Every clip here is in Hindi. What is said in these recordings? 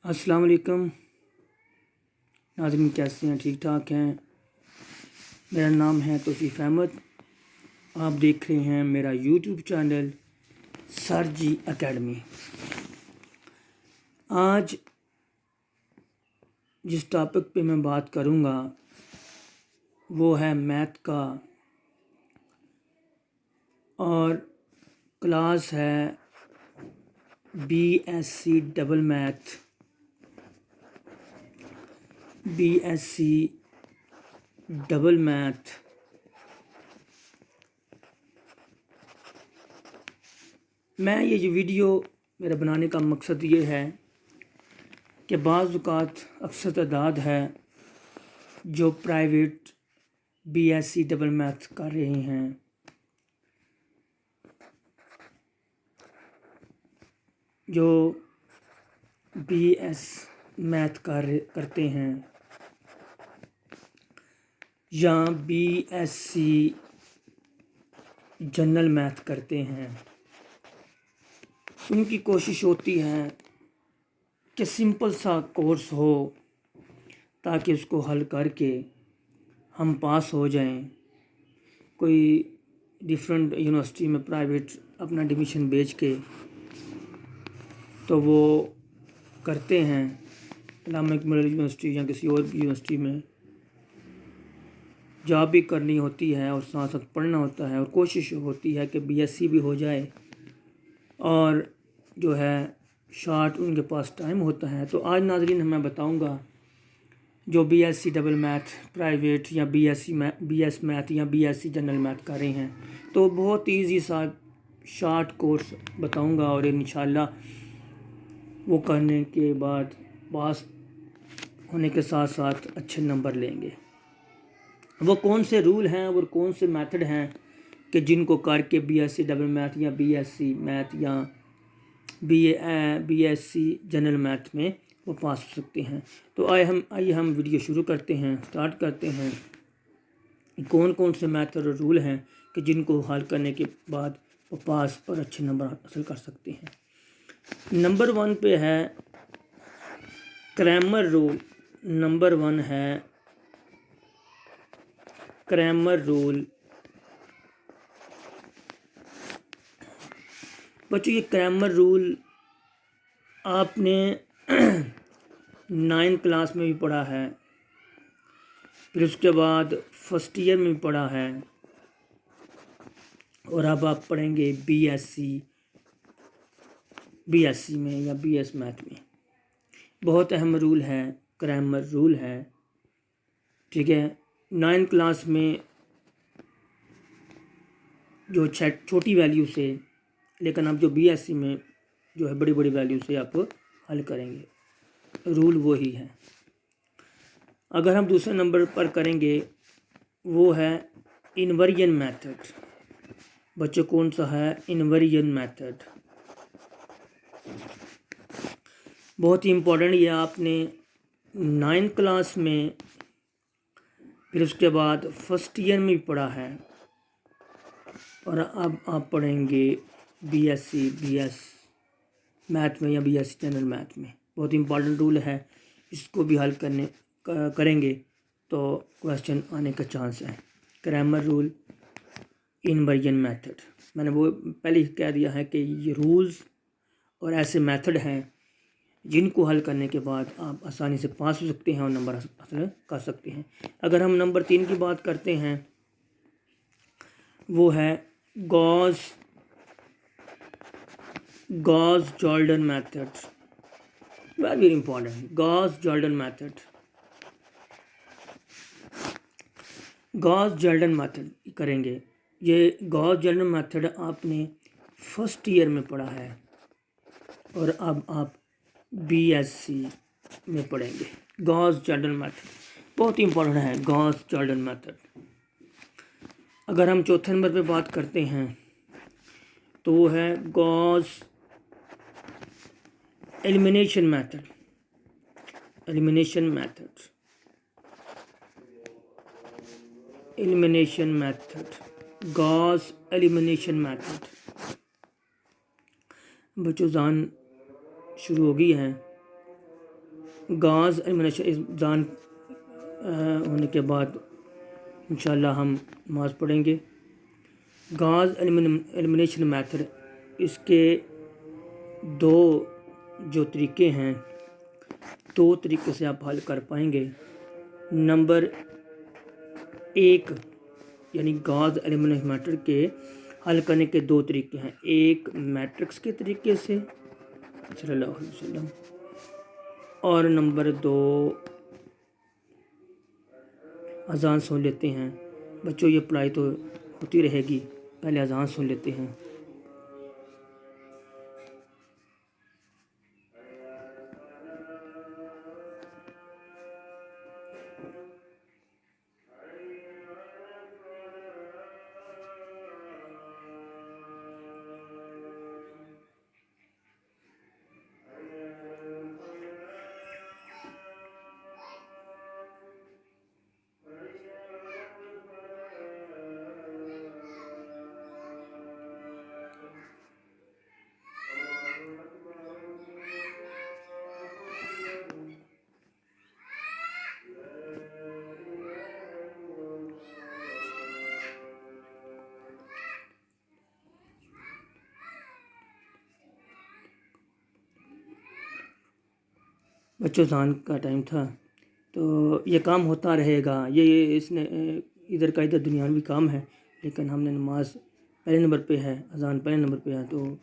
अस्सलाम वालेकुम नाज़रीन, कैसे हैं? ठीक ठाक हैं। मेरा नाम है तौसीफ़ अहमद। आप देख रहे हैं मेरा यूट्यूब चैनल सर जी एकेडमी। आज जिस टॉपिक पे मैं बात करूँगा वो है मैथ का, और क्लास है BSc double math, BSc double math. मैं ये वीडियो मेरा बनाने का मकसद ये है कि बाज़ औक़ात अक्सर तादाद है जो प्राइवेट BSc डबल मैथ कर रहे हैं, जो BS मैथ करते हैं या BSc जनरल मैथ करते हैं। उनकी कोशिश होती है कि सिंपल सा कोर्स हो ताकि उसको हल करके हम पास हो जाएं। कोई डिफरेंट यूनिवर्सिटी में प्राइवेट अपना एडमिशन बेच के तो वो करते हैं, इस्लामिक इकबाल यूनिवर्सिटी या किसी और यूनिवर्सिटी में जॉब भी करनी होती है और साथ साथ पढ़ना होता है, और कोशिश होती है कि BSc भी हो जाए, और जो है शॉर्ट उनके पास टाइम होता है। तो आज नाज़रीन मैं बताऊंगा जो BSc डबल मैथ प्राइवेट या BS मैथ या BSc जनरल मैथ कर रहे हैं, तो बहुत ईजी सा शॉर्ट कोर्स बताऊंगा, और इंशाल्लाह वो करने के बाद पास होने के साथ साथ अच्छे नंबर लेंगे। वो कौन से रूल हैं और कौन से मेथड हैं कि जिनको करके BSc डबल मैथ या BSc मैथ या BSc जनरल मैथ में वो पास हो सकते हैं। तो आइए हम वीडियो शुरू करते हैं, स्टार्ट करते हैं। कौन कौन से मेथड और रूल हैं कि जिनको हल करने के बाद वो पास और अच्छे नंबर हासिल कर सकते हैं। नंबर 1 पे है क्रैमर रूल। नंबर 1 है क्रैमर रूल। बच्चों, ये क्रैमर रूल आपने 9th क्लास में भी पढ़ा है, फिर उसके बाद फर्स्ट ईयर में भी पढ़ा है, और अब आप पढ़ेंगे BSc में या BS मैथ में। बहुत अहम रूल है, क्रैमर रूल है, ठीक है। 9th क्लास में जो छोटी वैल्यू से, लेकिन आप जो BSc में जो है बड़ी बड़ी वैल्यू से आप हल करेंगे, रूल वही है। अगर हम दूसरे नंबर पर करेंगे वो है इन्वर्जन मेथड। बच्चों, कौन सा है? Inversion method. बहुत ही इम्पोर्टेंट, ये आपने 9th क्लास में फिर उसके बाद फर्स्ट ईयर में भी पढ़ा है, और अब आप पढ़ेंगे BSc BS मैथ में या BSc जनरल मैथ में। बहुत इम्पोर्टेंट रूल है, इसको भी हल करेंगे तो क्वेश्चन आने का चांस है। क्रैमर रूल, इन्वर्जन मेथड, मैंने वो पहले ही कह दिया है कि ये रूल्स और ऐसे मेथड हैं जिनको हल करने के बाद आप आसानी से पास हो सकते हैं और नंबर हासिल कर सकते हैं। अगर हम नंबर 3 की बात करते हैं वो है Gauss Jordan method. Very important, Gauss Jordan method. Gauss Jordan method करेंगे। ये गॉस जॉर्डन मेथड आपने फर्स्ट ईयर में पढ़ा है, और अब आप BSc में पढ़ेंगे। गॉस जॉर्डन मेथड बहुत ही इंपॉर्टेंट है, गॉस जॉर्डन मेथड। अगर हम चौथे नंबर पे बात करते हैं तो वो है Gauss elimination method. Elimination method, elimination method, Gauss elimination method. बच्चों, जान शुरू हो गई है, गाज एलिमिनेशन जान होने के बाद इंशाल्लाह हम नमाज पढ़ेंगे। गाज एलिमिनेशन मेथड, इसके दो जो तरीके हैं, दो तरीके से आप हल कर पाएंगे। नंबर 1 यानी गाज एलिमिनेशन मेथड के हल करने के दो तरीके हैं। एक मैट्रिक्स के तरीके से सल्लल्लाहु अलैहि वसल्लम, और नंबर 2 अजान सुन लेते हैं। बच्चों ये पढ़ाई तो होती रहेगी, पहले अजान सुन लेते हैं। बच्चों अज़ान का टाइम था, तो ये काम होता रहेगा। ये इसने इधर का इधर दुनियावी काम है, लेकिन हमने नमाज पहले नंबर पे है, अज़ान पहले नंबर पे है। तो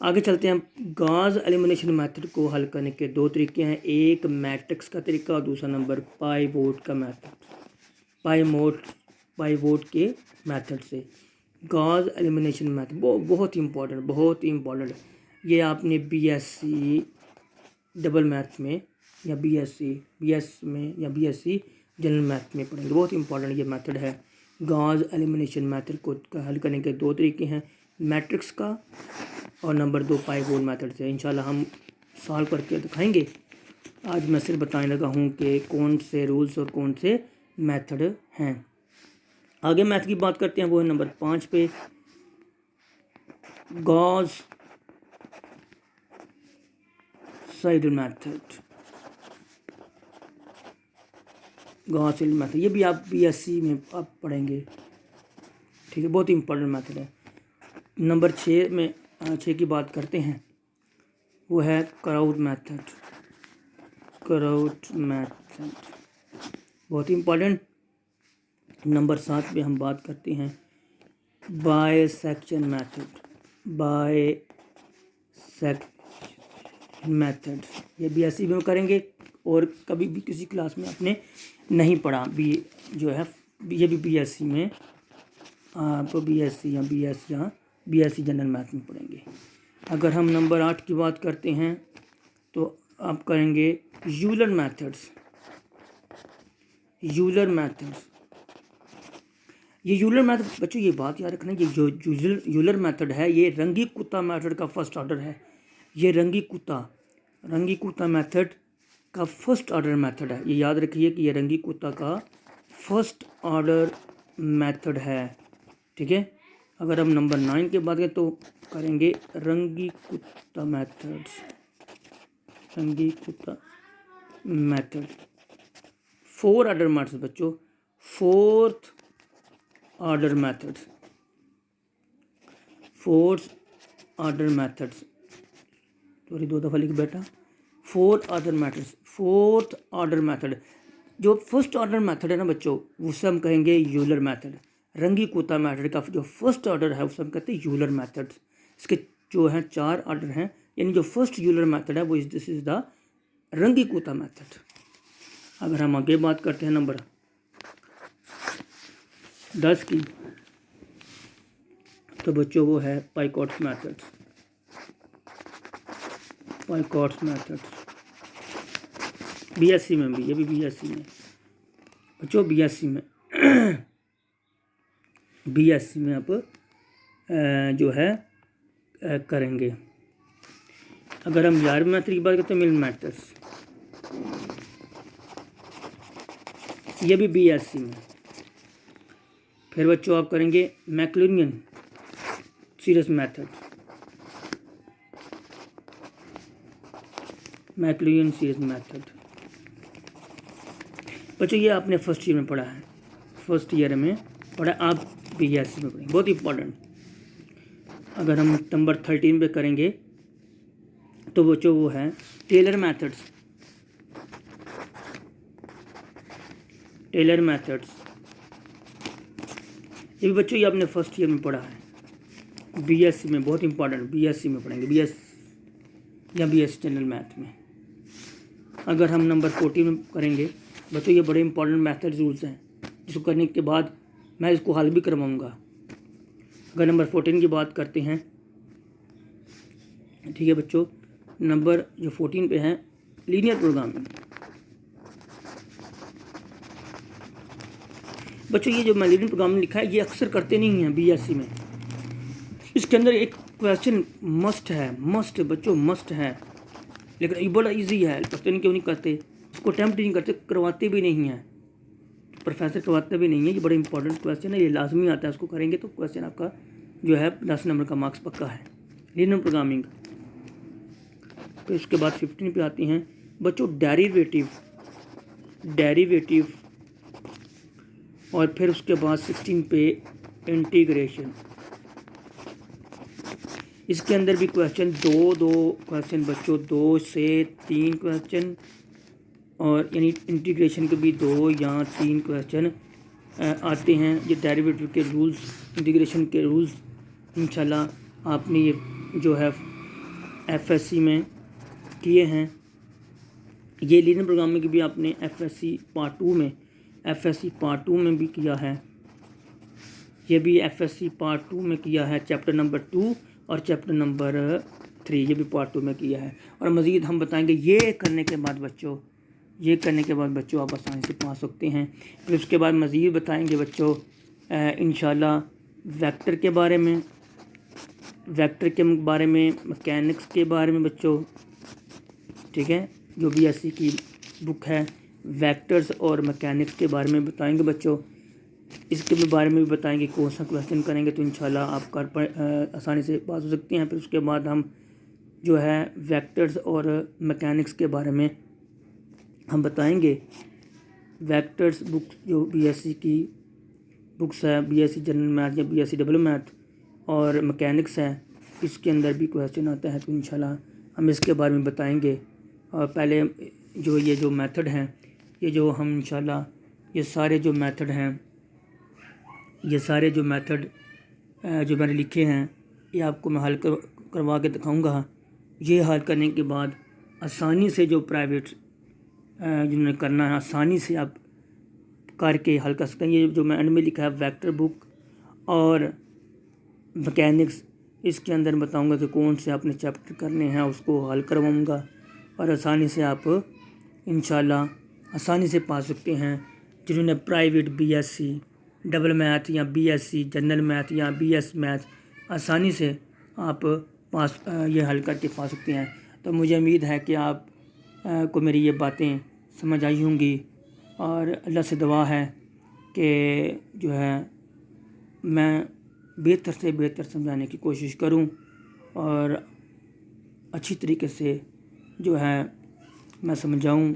आगे चलते हैं। गाज एलिमिनेशन मेथड को हल करने के दो तरीके हैं। एक मैट्रिक्स का तरीका और दूसरा नंबर पाइवोट का मेथड। पाइवोट के मेथड से गाज एलिमिनेशन मेथड बहुत इम्पोर्टेंट। ये आपने बीएससी डबल मैथ में या बीएस में या बीएससी जनरल मैथ में पढ़ेंगे। बहुत इंपॉर्टेंट ये मेथड है। गाज एलिमिनेशन मेथड को हल करने के दो तरीके हैं, मैट्रिक्स का और नंबर 2 पाइवोट मेथड से। इंशाल्लाह हम सॉल्व करके दिखाएंगे। आज मैं सिर्फ बताने लगा हूँ कि कौन से रूल्स और कौन से मेथड हैं। आगे मैथ की बात करते हैं, वो है नंबर 5 पे। Gauss Seidel method. Gauss Seidel method ये भी आप बीएससी में आप पढ़ेंगे, ठीक है। बहुत इंपॉर्टेंट मेथड है। नंबर 6 में 6 की बात करते हैं, वो है क्राउड मेथड। बहुत इंपॉर्टेंट। नंबर 7 पे हम बात करते हैं बाइसेक्शन मेथड। ये बीएससी में करेंगे और कभी भी किसी क्लास में आपने नहीं पढ़ा भी जो है, ये भी बीएससी में आप बीएससी या बीएससी जनरल मैथ में पढ़ेंगे। अगर हम नंबर 8 की बात करते हैं तो आप करेंगे यूलर मेथड्स। ये यूलर मेथड बच्चों ये बात याद रखना, ये जो यूलर मेथड है ये रंगी कुत्ता मेथड का फर्स्ट ऑर्डर है। ये रंगी कुत्ता मेथड का फर्स्ट ऑर्डर मेथड है। ये याद रखिए कि ये रंगी कुत्ता का फर्स्ट ऑर्डर मेथड है, ठीक है। अगर हम नंबर 9 की बात करें तो करेंगे रंगी कुत्ता मेथड। 4 ऑर्डर मेथड्स बच्चों, 4th ऑर्डर मेथड्स सॉरी 2 दफ़ा लिख बेटा। 4th order method. जो फर्स्ट ऑर्डर मेथड है ना बच्चों, उसे हम कहेंगे यूलर मेथड। रंगी कुत्ता मेथड का जो फर्स्ट ऑर्डर है उसे हम कहते हैं यूलर मेथड। इसके जो हैं 4 ऑर्डर हैं, यानी जो फर्स्ट यूलर मेथड है वो दिस इज़ द रंगी कुत्ता मेथड। अगर हम आगे बात करते हैं नंबर 10 की, तो बच्चों वो है पाइकॉट्स मेथड। बीएससी में भी, ये भी बीएससी में बच्चों, बीएससी में आप जो है करेंगे। अगर हम 11वीं मेथड की बात करते हैं मिल मेथड्स, ये भी बीएससी में। फिर बच्चों आप करेंगे मैक्लूरियन सीरीज मेथड। बच्चों ये आपने फर्स्ट ईयर में पढ़ा है, फर्स्ट ईयर में पढ़ा, आप BSc में पढ़ेंगे, बहुत इंपॉर्टेंट। अगर हम नंबर 13 पे करेंगे तो बच्चों वो है टेलर मेथड्स। टेलर मेथड्स ये भी बच्चों ये आपने फर्स्ट ईयर में पढ़ा है, BSc में, बहुत इंपॉर्टेंट, BSc में पढ़ेंगे, BSc जनरल मैथ में। अगर हम नंबर 14 में करेंगे बच्चों ये बड़े इंपॉर्टेंट मैथड रूल्स हैं, जिसको करने के बाद मैं इसको हल भी करवाऊँगा। अगर नंबर 14 की बात करते हैं, ठीक है बच्चों, नंबर जो 14 पे है लीनियर प्रोग्रामिंग। बच्चों ये जो मैं लीनियर प्रोग्रामिंग लिखा है ये अक्सर करते नहीं हैं BSc में। इसके अंदर एक क्वेश्चन मस्ट है बच्चों, मस्ट है, लेकिन ये बड़ा इजी है, पता नहीं क्यों नहीं करते, इसको अटैम्प्ट नहीं करते, करवाते भी नहीं हैं, प्रोफेसर करवाते भी नहीं है। ये बड़ा इंपॉर्टेंट क्वेश्चन है, ये लाजमी आता है, उसको करेंगे तो क्वेश्चन आपका जो है 10 नंबर का मार्क्स पक्का है, लीनियर प्रोग्रामिंग। फिर उसके बाद 15 पे आती हैं बच्चों डेरिवेटिव, और फिर उसके बाद 16 पे इंटीग्रेशन। इसके अंदर भी क्वेश्चन दो क्वेश्चन बच्चों, 2 से 3 क्वेश्चन, और यानी इंटीग्रेशन के भी 2 या 3 क्वेश्चन आते हैं। ये डेरिवेटिव के रूल्स, इंटीग्रेशन के रूल्स इंशाल्लाह आपने ये जो है FSC में किए हैं। ये लीनियर प्रोग्रामिंग की भी आपने FSC पार्ट 2 में भी किया है। ये भी FSC पार्ट 2 में किया है, चैप्टर नंबर 2 और चैप्टर नंबर 3, ये भी पार्ट 2 में किया है। और मज़ीद हम बताएंगे ये करने के बाद बच्चों आप आसानी से पा सकते हैं। फिर उसके बाद मज़ीद बताएंगे बच्चों इंशाल्लाह वेक्टर के बारे में, मैकेनिक्स के बारे में बच्चों, ठीक है, जो BSc की बुक है, वेक्टर्स और मैकेनिक्स के बारे में बताएंगे बच्चों। इसके बारे में भी बताएंगे कौन सा क्वेश्चन करेंगे तो इंशाल्लाह आप कर आसानी से पास हो सकते हैं। फिर उसके बाद हम जो है वेक्टर्स और मैकेनिक्स के बारे में हम बताएंगे। वेक्टर्स बुक जो BSc की बुक्स है, BSc जनरल मैथ या BSc डबल मैथ और मैकेनिक्स है, इसके अंदर भी क्वेश्चन आता है, तो इंशाल्लाह हम इसके बारे में बताएंगे। और पहले ये जो मेथड हैं, ये जो हम इंशाल्लाह ये सारे जो मेथड जो मैंने लिखे हैं ये आपको मैं हल करवा के दिखाऊंगा। ये हल करने के बाद आसानी से जो प्राइवेट जिन्होंने करना है आसानी से आप करके हल कर सकते हैं। ये जो मैं एंड में लिखा है वेक्टर बुक और मैकेनिक्स, इसके अंदर बताऊंगा कि कौन से आपने चैप्टर करने हैं, उसको हल करवाऊंगा और आसानी से आप इंशाल्लाह आसानी से पा सकते हैं। जिन्होंने प्राइवेट BSc डबल मैथ या BSc जनरल मैथ या BS मैथ आसानी से आप पास ये हल करके पा सकते हैं। तो मुझे उम्मीद है कि आप को मेरी ये बातें समझ आई होंगी और अल्लाह से दुआ है कि जो है मैं बेहतर से बेहतर समझाने की कोशिश करूं और अच्छी तरीके से जो है मैं समझाऊं।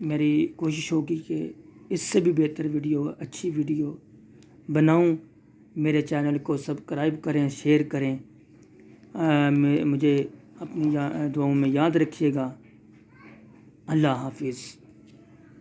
मेरी कोशिश होगी कि इससे भी बेहतर वीडियो, अच्छी वीडियो बनाऊं। मेरे चैनल को सब्सक्राइब करें, शेयर करें। मुझे अपनी दुआओं में याद रखिएगा। अल्लाह हाफिज़।